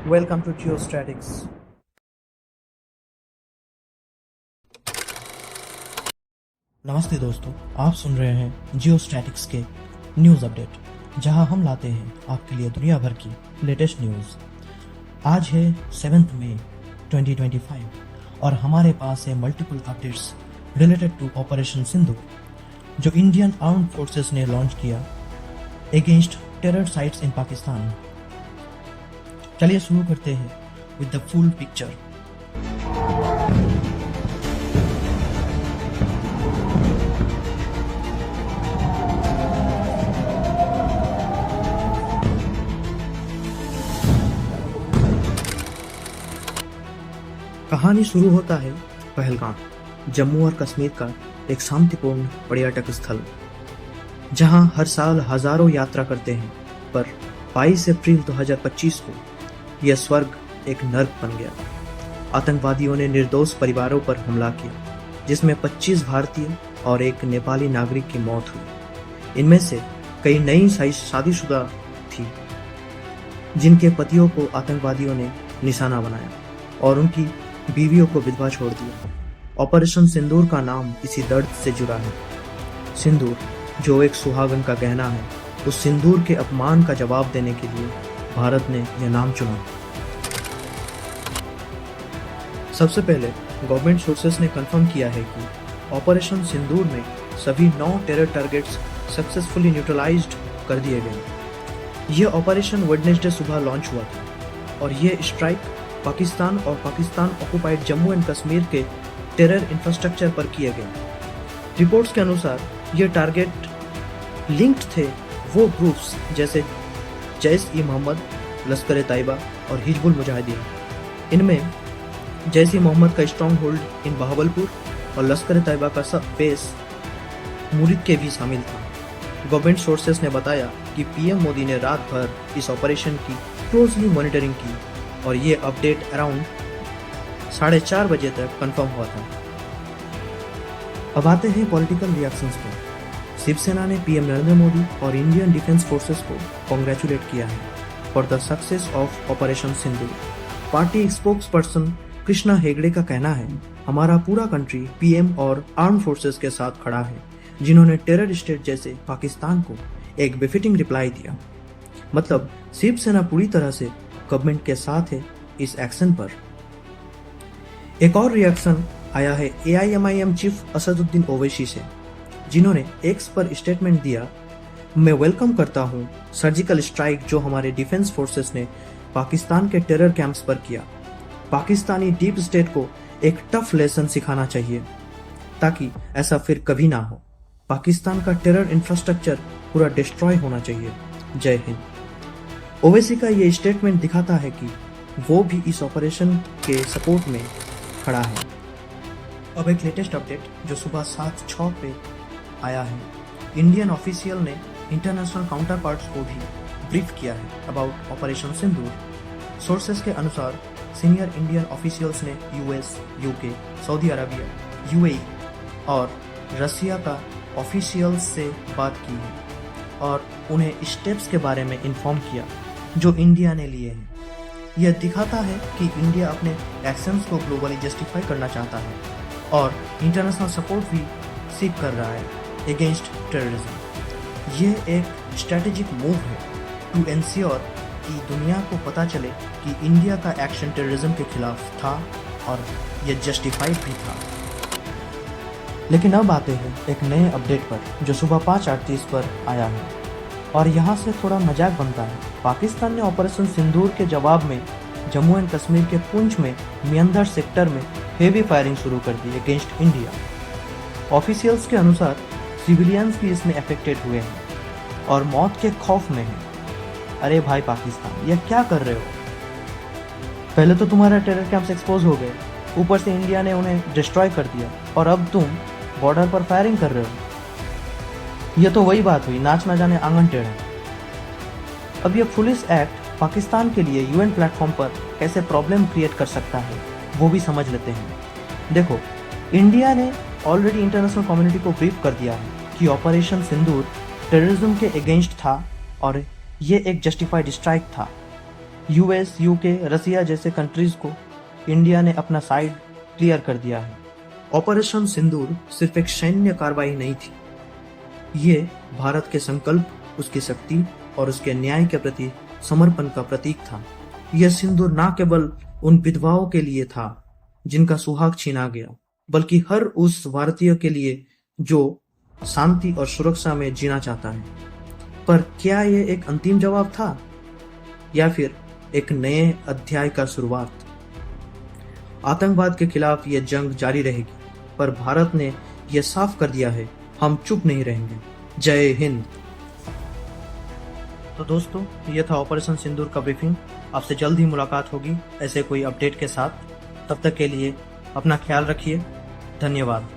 Welcome to Geostatics. नमस्ते दोस्तों, आप सुन रहे हैं जियोस्टैटिक्स के न्यूज़ अपडेट, जहां हम लाते हैं आपके लिए दुनिया भर की लेटेस्ट न्यूज़। आज है 7 मई 2025 और हमारे पास है multiple updates related to operation Sindoor, जो इंडियन आर्म्ड फोर्सेस ने लॉन्च किया against terror sites in Pakistan. चलिए शुरू करते हैं विद द फुल पिक्चर। कहानी शुरू होता है पहलगाम, जम्मू और कश्मीर का एक शांतिपूर्ण पर्यटक स्थल, जहां हर साल हजारों यात्रा करते हैं। पर 22 अप्रैल 2025 को यह स्वर्ग एक नर्क बन गया। आतंकवादियों ने निर्दोष परिवारों पर हमला किया, जिसमें 25 भारतीय और एक नेपाली नागरिक की मौत हुई। इनमें से कई नई शादीशुदा थी, जिनके पतियों को आतंकवादियों ने निशाना बनाया और उनकी बीवियों को विधवा छोड़ दिया। ऑपरेशन सिंदूर का नाम इसी दर्द से जुड़ा है। सिंदूर, जो एक सुहागन का गहना है, उस सिंदूर के अपमान का जवाब देने के लिए भारत ने यह नाम चुना। सबसे पहले गवर्नमेंट सोर्सेस ने कंफर्म किया है कि ऑपरेशन सिंदूर में सभी 9 टेरर टारगेट्स सक्सेसफुली न्यूट्रलाइज्ड कर दिए गए। यह ऑपरेशन वेडनेसडे सुबह लॉन्च हुआ था और यह स्ट्राइक पाकिस्तान और पाकिस्तान ऑक्युपाइड जम्मू एंड कश्मीर के टेरर इंफ्रास्ट्रक्चर पर किए गए। रिपोर्ट्स के अनुसार ये टारगेट लिंक्ड थे वो ग्रुप्स जैसे जैश-ई-मोहम्मद, लश्कर-ए-तैयबा और हिजबुल मुजाहिदीन। इनमें जैश-ई-मोहम्मद का स्ट्रॉन्ग होल्ड इन बहावलपुर और लश्कर-ए-तैयबा का सब बेस मुरिद के भी शामिल था। गवर्नमेंट सोर्सेस ने बताया कि पीएम मोदी ने रात भर इस ऑपरेशन की क्लोजली मॉनिटरिंग की और ये अपडेट अराउंड 4:30 बजे तक कंफर्म हुआ था। अब आते हैं पॉलिटिकल रिएक्शंस पर। शिवसेना ने पीएम नरेंद्र मोदी और इंडियन डिफेंस फोर्सेस को कॉन्ग्रेचुलेट किया है for the success of operation Sindoor. Party spokes person Krishna Hegde का कहना है, हमारा पूरा कंट्री पीएम और आर्म फोर्सेस के साथ खड़ा है, जिन्होंने टेरर स्टेट जैसे पाकिस्तान को एक बेफिटिंग रिप्लाई दिया। मतलब शिवसेना पूरी तरह से गवर्नमेंट के साथ है इस एक्शन पर। एक और रिएक्शन आया है एआईएमआईएम चीफ असदुद्दीन ओवैसी से, जिन्होंने एक्स पर स्टेटमेंट दिया, मैं वेलकम करता हूं सर्जिकल स्ट्राइक जो हमारे डिफेंस फोर्सेस ने पाकिस्तान के टेरर कैंप्स पर किया। पाकिस्तानी डीप स्टेट को एक टफ लेसन सिखाना चाहिए ताकि ऐसा फिर कभी ना हो। पाकिस्तान का टेरर इंफ्रास्ट्रक्चर पूरा डिस्ट्रॉय होना चाहिए। जय हिंद। ओवैसी का ये स्टेटमेंट दिखाता है कि वो भी इस ऑपरेशन के सपोर्ट में खड़ा है। अब एक लेटेस्ट अपडेट जो सुबह 7:06 पे आया है। इंडियन ऑफिशियल ने इंटरनेशनल काउंटर पार्ट्स को भी ब्रीफ किया है अबाउट ऑपरेशन सिंदूर। सोर्सेस के अनुसार सीनियर इंडियन ऑफिशियल्स ने US, UK, Saudi Arabia, UAE और रसिया का ऑफिशियल्स से बात की है और उन्हें स्टेप्स के बारे में इन्फॉर्म किया जो इंडिया ने लिए हैं। यह दिखाता है कि इंडिया अपने एक्शंस को ग्लोबली जस्टिफाई करना चाहता है और इंटरनेशनल सपोर्ट भी सीख कर रहा है अगेंस्ट टेररिज्म। यह एक स्ट्रेटेजिक मूव है टू एंश्योर कि दुनिया को पता चले कि इंडिया का एक्शन टेररिज्म के खिलाफ था और यह जस्टिफाइड भी था। लेकिन अब आते हैं एक नए अपडेट पर जो सुबह 5:38 पर आया है और यहाँ से थोड़ा मजाक बनता है। पाकिस्तान ने ऑपरेशन सिंदूर के जवाब में जम्मू एंड कश्मीर के पुंछ में मियंदर सेक्टर में हेवी फायरिंग शुरू कर दी अगेंस्ट इंडिया। ऑफिशियल्स के अनुसार सिविलियंस भी इसमें अफेक्टेड हुए हैं और मौत के खौफ में हैं। अरे भाई पाकिस्तान, यह क्या कर रहे हो? पहले तो तुम्हारा टेरर कैंप्स एक्सपोज हो गए, ऊपर से इंडिया ने उन्हें डिस्ट्रॉय कर दिया और अब तुम बॉर्डर पर फायरिंग कर रहे हो। यह तो वही बात हुई, नाच ना जाने आंगन टेढ़ा। अब यह पुलिस एक्ट पाकिस्तान के लिए यूएन प्लेटफॉर्म पर कैसे प्रॉब्लम क्रिएट कर सकता है वो भी समझ लेते हैं। देखो, इंडिया ने ऑलरेडी इंटरनेशनल कम्युनिटी को ब्रीफ कर दिया है कि ऑपरेशन सिंदूर टेररिज्म के अगेंस्ट था और ये एक जस्टिफाइड स्ट्राइक था। यूएस, यूके, रसिया जैसे कंट्रीज को इंडिया ने अपना साइड क्लियर कर दिया है। ऑपरेशन सिंदूर सिर्फ एक सैन्य कार्रवाई नहीं थी, ये भारत के संकल्प, उसकी शक्ति और उसके न्याय के प्रति समर्पण का प्रतीक था। यह सिंदूर न केवल उन विधवाओं के लिए था जिनका सुहाग छीना गया, बल्कि हर उस भारतीय के लिए जो शांति और सुरक्षा में जीना चाहता है। पर क्या यह एक अंतिम जवाब था या फिर एक नए अध्याय का शुरुआत? आतंकवाद के खिलाफ यह जंग जारी रहेगी, पर भारत ने यह साफ कर दिया है, हम चुप नहीं रहेंगे। जय हिंद। तो दोस्तों, यह था ऑपरेशन सिंदूर का ब्रीफिंग। आपसे जल्द ही मुलाकात होगी ऐसे कोई अपडेट के साथ। तब तक के लिए अपना ख्याल रखिए। धन्यवाद।